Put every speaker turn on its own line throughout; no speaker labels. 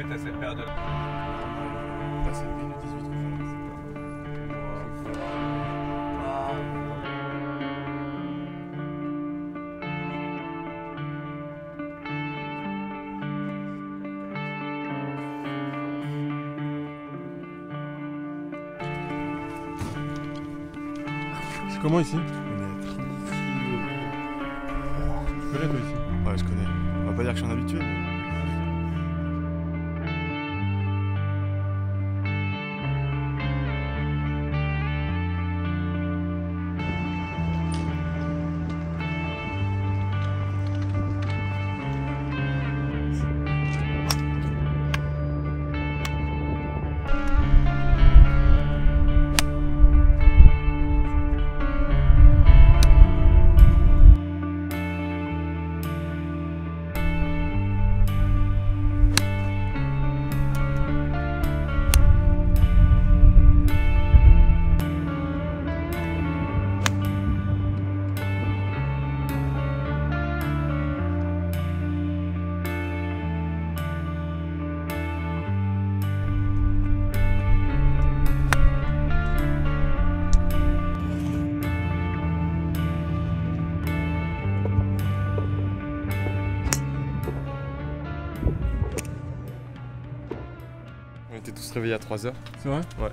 fait, à cette période.
Passer le du 18
C'est comment ici?
Je connais Trinity.
Tu connais toi ici?
Ouais, je connais. On va pas dire que je suis un habitué, mais... On était tous réveillés à 3 h.
C'est vrai?
Ouais.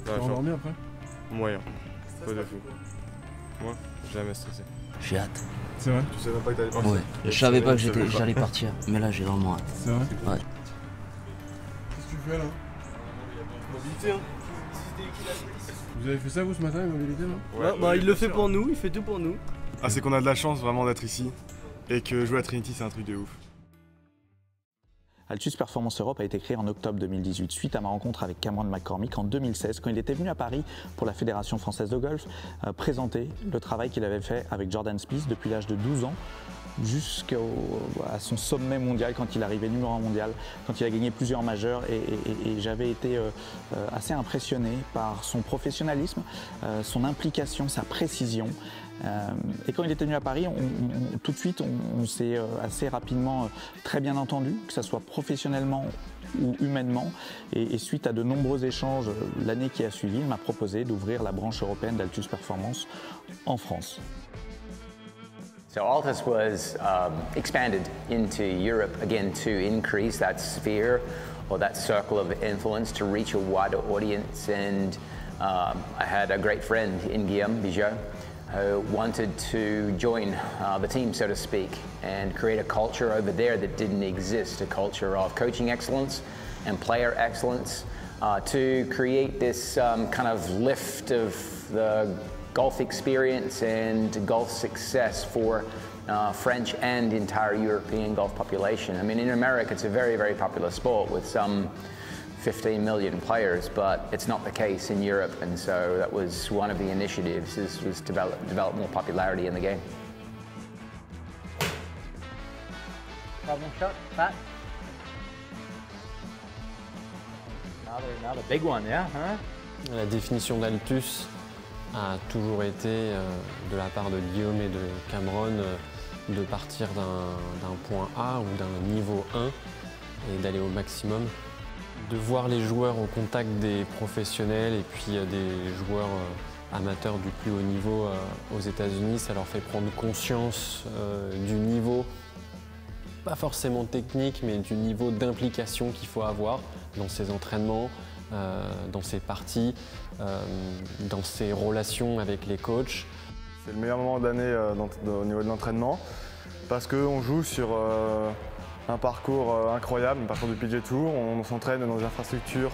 Tu vas endormir après?
Moyen. Pas de fou. Moi, jamais stressé.
J'ai hâte.
C'est vrai?
Tu savais pas que t'allais partir?
Ouais. Je savais pas que j'allais partir, mais là j'ai vraiment hâte.
C'est vrai?
Ouais.
Qu'est-ce que tu fais là?
Mobilité, hein.
Vous avez fait ça vous ce matin, mobilité là?
Ouais, bah, il le fait pour nous, il fait tout pour nous.
Ah, c'est qu'on a de la chance vraiment d'être ici. Et que jouer à Trinity, c'est un truc de ouf.
Altus Performance Europe a été créé en octobre 2018 suite à ma rencontre avec Cameron McCormick en 2016 quand il était venu à Paris pour la Fédération Française de Golf présenter le travail qu'il avait fait avec Jordan Spieth depuis l'âge de 12 ans jusqu'à son sommet mondial quand il arrivait numéro 1 mondial, quand il a gagné plusieurs majeurs et j'avais été assez impressionné par son professionnalisme, son implication, sa précision. Et quand il était venu à Paris, tout de suite, on s'est assez rapidement très bien entendu, que ce soit professionnellement ou humainement. Et suite à de nombreux échanges, l'année qui a suivi, il m'a proposé d'ouvrir la branche européenne d'Altus Performance en France.
So Altus was expanded into Europe again to increase that sphere or that circle of influence to reach a wider audience. And I had a great friend in Guillaume Bigot who wanted to join the team, so to speak, and create a culture over there that didn't exist, a culture of coaching excellence and player excellence, to create this kind of lift of the golf experience and golf success for French and entire European golf population. I mean, in America, it's a very, very popular sport with some 15 million players, but it's not the case in Europe, and so that was one of the initiatives, was develop more popularity in the game.
Problem shot, Pat. Another big one, yeah, huh?
La définition d'Altus a toujours été, de la part de Guillaume et de Cameron, de partir d'un point A ou d'un niveau 1 et d'aller au maximum. De voir les joueurs au contact des professionnels et puis des joueurs amateurs du plus haut niveau aux États-Unis, ça leur fait prendre conscience du niveau, pas forcément technique, mais du niveau d'implication qu'il faut avoir dans ses entraînements, dans ses parties, dans ses relations avec les coachs.
C'est le meilleur moment de l'année au niveau de l'entraînement parce qu'on joue sur un parcours incroyable, un parcours du PGA Tour. On s'entraîne dans des infrastructures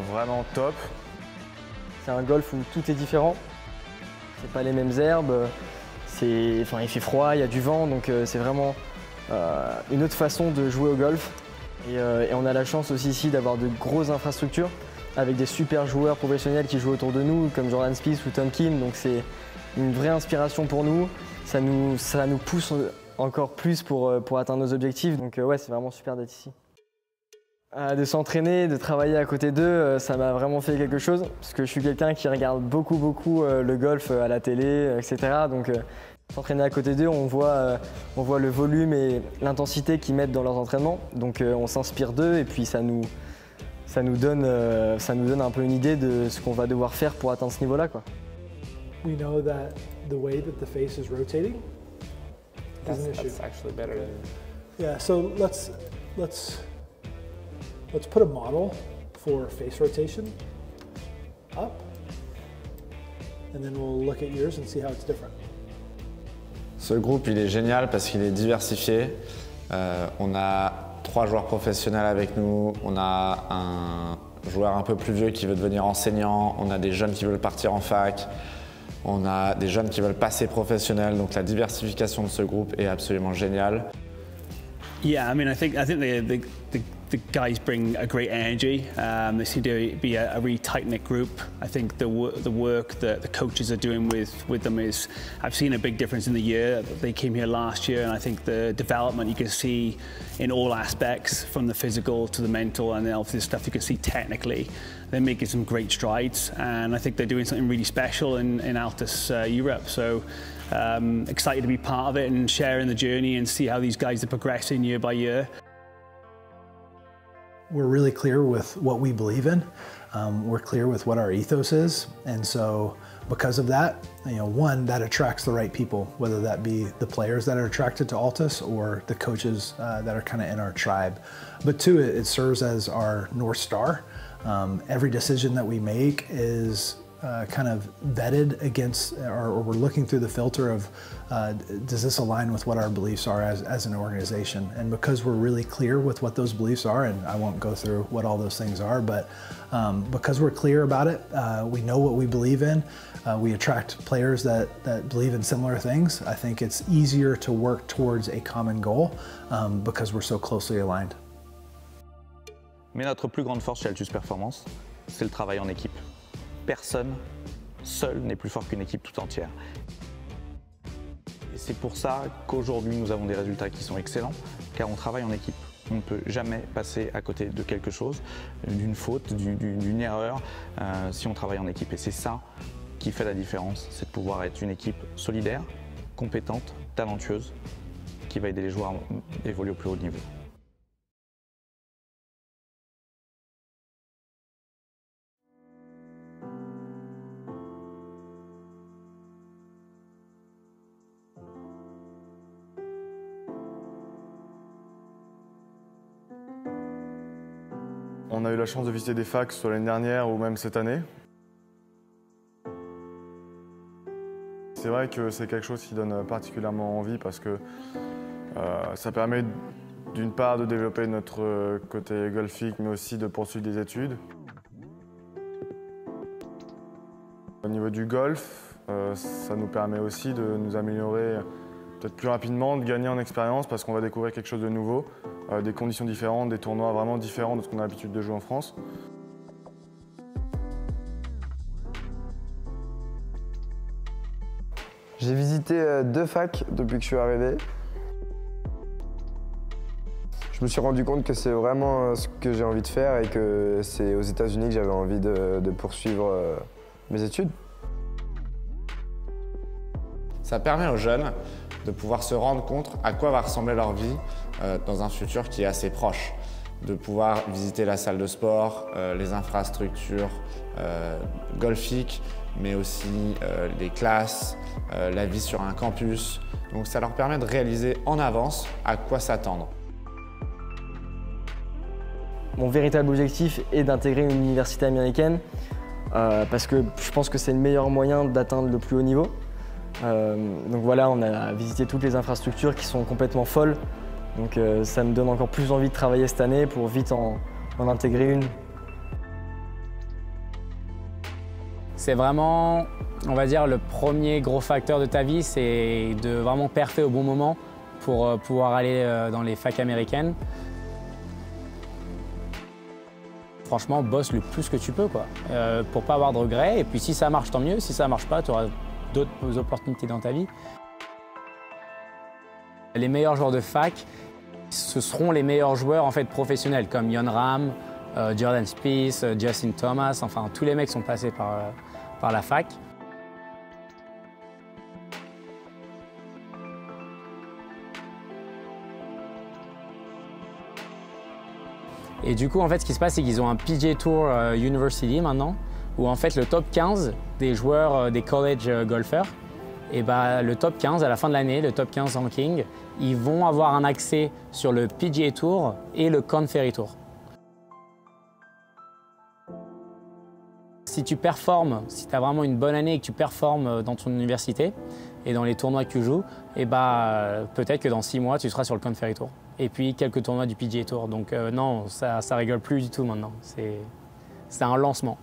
vraiment top.
C'est un golf où tout est différent. C'est pas les mêmes herbes. Il fait froid, il y a du vent, donc c'est vraiment une autre façon de jouer au golf. Et on a la chance aussi ici d'avoir de grosses infrastructures avec des super joueurs professionnels qui jouent autour de nous, comme Jordan Spieth ou Tom Kim. Donc c'est une vraie inspiration pour nous. Ça nous pousse encore plus pour atteindre nos objectifs. Donc ouais, c'est vraiment super d'être ici. De s'entraîner, de travailler à côté d'eux, ça m'a vraiment fait quelque chose. Parce que je suis quelqu'un qui regarde beaucoup le golf à la télé, etc. Donc S'entraîner à côté d'eux, on voit le volume et l'intensité qu'ils mettent dans leurs entraînements. Donc on s'inspire d'eux et puis ça nous donne un peu une idée de ce qu'on va devoir faire pour atteindre ce niveau-là, quoi.
We know that the way that the face is rotating is an issue.
That's actually better.
Yeah, so let's put a model for face rotation up, and then we'll look at yours and see how it's different.
Ce groupe, il est génial parce qu'il est diversifié. On a 3 joueurs professionnels avec nous, on a un joueur un peu plus vieux qui veut devenir enseignant, on a des jeunes qui veulent partir en fac, on a des jeunes qui veulent passer professionnels, donc la diversification de ce groupe est absolument géniale.
Yeah, I mean, I think the guys bring a great energy. They seem to be a really tight-knit group. I think the work that the coaches are doing with them is, I've seen a big difference in the year. They came here last year, and I think the development you can see in all aspects, from the physical to the mental, and then obviously the stuff you can see technically. They're making some great strides, and I think they're doing something really special in Altus Europe. So excited to be part of it and sharing the journey and see how these guys are progressing year by year.
We're really clear with what we believe in. We're clear with what our ethos is, and so because of that, one, that attracts the right people, whether that be the players that are attracted to Altus or the coaches that are kind of in our tribe. But two, it serves as our North Star. Every decision that we make is kind of vetted against, or we're looking through the filter of, does this align with what our beliefs are as an organization? And because we're really clear with what those beliefs are, and I won't go through what all those things are, but because we're clear about it, we know what we believe in, we attract players that believe in similar things. I think it's easier to work towards a common goal because we're so closely aligned.
Mais notre plus grande force chez Altus Performance, c'est le travail en équipe. Personne seul n'est plus fort qu'une équipe tout entière. Et c'est pour ça qu'aujourd'hui nous avons des résultats qui sont excellents, car on travaille en équipe. On ne peut jamais passer à côté de quelque chose, d'une faute, d'une erreur, si on travaille en équipe. Et c'est ça qui fait la différence, c'est de pouvoir être une équipe solidaire, compétente, talentueuse, qui va aider les joueurs à évoluer au plus haut niveau.
On a eu la chance de visiter des facs soit l'année dernière ou même cette année. C'est vrai que c'est quelque chose qui donne particulièrement envie parce que ça permet d'une part de développer notre côté golfique mais aussi de poursuivre des études. Au niveau du golf, ça nous permet aussi de nous améliorer peut-être plus rapidement, de gagner en expérience parce qu'on va découvrir quelque chose de nouveau, des conditions différentes, des tournois vraiment différents de ce qu'on a l'habitude de jouer en France.
J'ai visité 2 facs depuis que je suis arrivé. Je me suis rendu compte que c'est vraiment ce que j'ai envie de faire et que c'est aux États-Unis que j'avais envie de poursuivre mes études.
Ça permet aux jeunes de pouvoir se rendre compte à quoi va ressembler leur vie dans un futur qui est assez proche. De pouvoir visiter la salle de sport, les infrastructures golfiques, mais aussi les classes, la vie sur un campus. Donc ça leur permet de réaliser en avance à quoi s'attendre.
Mon véritable objectif est d'intégrer une université américaine parce que je pense que c'est le meilleur moyen d'atteindre le plus haut niveau. Donc voilà, on a visité toutes les infrastructures qui sont complètement folles. Donc ça me donne encore plus envie de travailler cette année pour vite en intégrer une.
C'est vraiment, on va dire, le premier gros facteur de ta vie, c'est de vraiment perfer au bon moment pour pouvoir aller dans les facs américaines. Franchement, bosse le plus que tu peux, quoi, pour pas avoir de regrets. Et puis si ça marche, tant mieux. Si ça marche pas, tu auras d'autres opportunités dans ta vie. Les meilleurs joueurs de fac, ce seront les meilleurs joueurs en fait professionnels, comme Jon Rahm, Jordan Spieth, Justin Thomas, enfin tous les mecs sont passés par la fac. Et du coup, en fait, ce qui se passe, c'est qu'ils ont un PGA Tour University maintenant, où en fait le top 15 des joueurs des college golfeurs, et bah, le top 15 à la fin de l'année, le top 15 ranking, ils vont avoir un accès sur le PGA Tour et le Korn Ferry Tour. Si tu performes, si tu as vraiment une bonne année et que tu performes dans ton université et dans les tournois que tu joues, et bah, peut-être que dans 6 mois, tu seras sur le Korn Ferry Tour. Et puis quelques tournois du PGA Tour. Donc non, ça rigole plus du tout maintenant. C'est un lancement.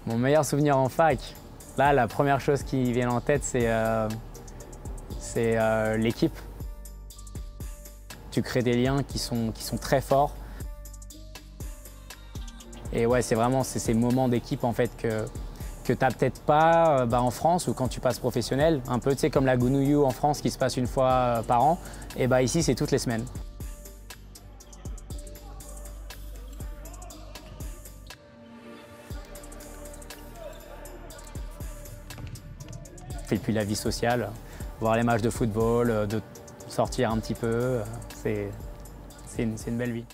Mon meilleur souvenir en fac, là, la première chose qui vient en tête, c'est l'équipe. Tu crées des liens qui sont très forts. Et ouais, c'est vraiment ces moments d'équipe en fait que tu n'as peut-être pas en France ou quand tu passes professionnel. Un peu, tu sais, comme la Gounouillou en France qui se passe une fois par an. Et bah ici, c'est toutes les semaines. Et puis la vie sociale, voir les matchs de football, de sortir un petit peu, c'est une belle vie.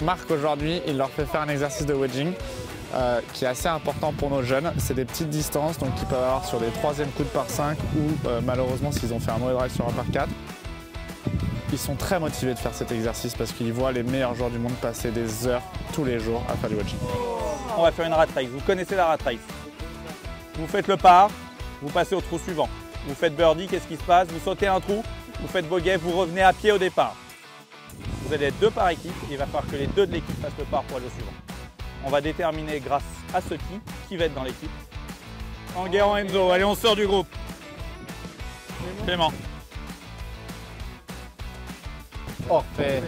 Marc, aujourd'hui, il leur fait faire un exercice de wedging qui est assez important pour nos jeunes. C'est des petites distances donc qu'ils peuvent avoir sur des 3e coups de par 5 ou malheureusement s'ils ont fait un mauvais drive sur un par 4. Ils sont très motivés de faire cet exercice parce qu'ils voient les meilleurs joueurs du monde passer des heures tous les jours à faire du wedging.
On va faire une rat race. Vous connaissez la rat race. Vous faites le par, vous passez au trou suivant. Vous faites birdie, qu'est-ce qui se passe? Vous sautez un trou, vous faites bogey, vous revenez à pied au départ. Vous allez être 2 par équipe et il va falloir que les 2 de l'équipe fassent le par pour aller au suivant. On va déterminer grâce à ce qui va être dans l'équipe. Enguerrand Enzo, allez on sort du groupe. Clément. Orphée.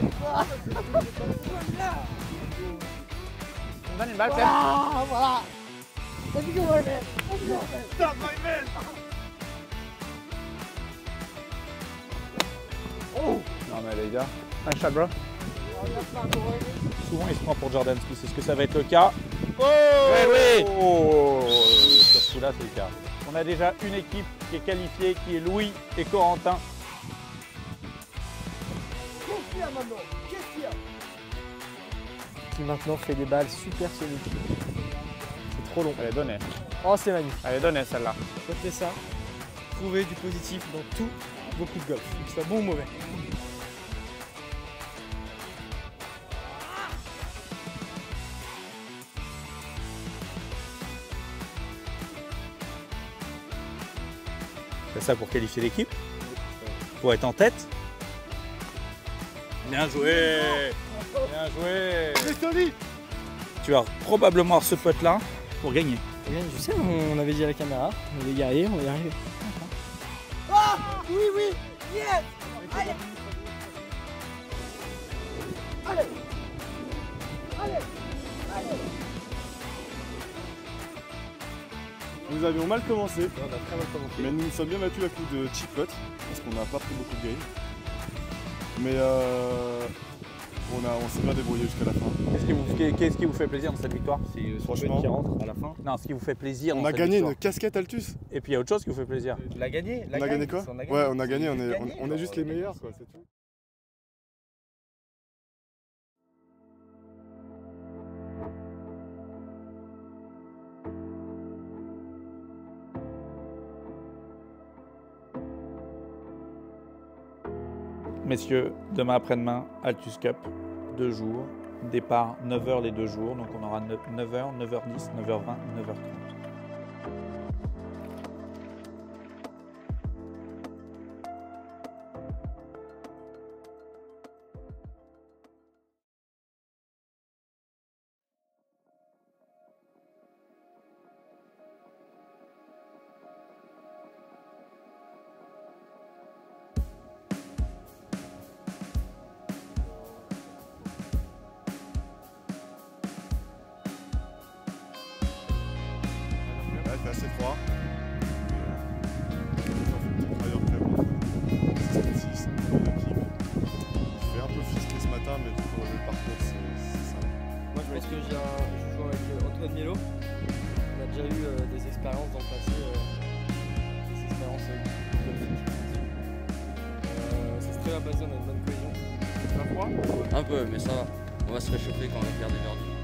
On donne une balle, Clem. Ah, voilà. Let's go, man. Stop my man.
Oh. Non mais les gars, un shot bro. Souvent il se prend pour Jordan Spieth, est-ce que ça va être le cas? Oh oui, oui. Oh, sur ce coup-là c'est le cas. On a déjà une équipe qui est qualifiée, qui est Louis et Corentin.
Qu'est-ce qu'il y a maintenant? Qu'est-ce qu'il y a?
Qui maintenant fait des balles super solides. C'est trop long.
Elle est donnée.
Oh c'est magnifique.
Elle est donnée celle-là.
Faites ça, trouvez du positif dans tous vos coups de golf, que ce soit bon ou mauvais.
C'est ça pour qualifier l'équipe, pour être en tête. Bien joué, bien joué. Tu vas probablement avoir ce pote-là pour gagner.
Je sais, on avait dit à la caméra, on va y arriver, on va y arriver.
Ah oui, oui, yes. Allez. Allez. Allez. Allez.
Nous avions mal commencé, mais nous nous sommes bien battus à coup de chip putt, parce qu'on n'a pas pris beaucoup de gains. Mais on s'est bien débrouillé jusqu'à la fin.
Qu'est-ce qui vous fait plaisir dans cette victoire? C'est
franchement
qui rentre à la fin. Non, ce qui vous fait plaisir dans
on a
cette
gagné
victoire.
une casquette Altus.
Et puis il y a autre chose qui vous fait plaisir.
On a gagné quoi? Ouais, on a gagné, on est juste les meilleurs, quoi, c'est tout.
Messieurs, demain après-demain, Altus Cup, 2 jours, départ 9h les 2 jours, donc on aura 9h, 9h10, 9h20, 9h30.
Il fait assez froid.
je joue avec Antoine Mielo. On a déjà eu des expériences dans le passé, des expériences golfiques. Ça s'est très bien passé, on a une bonne cohésion.
Un peu, mais ça va. On va se réchauffer quand on va faire des verdus.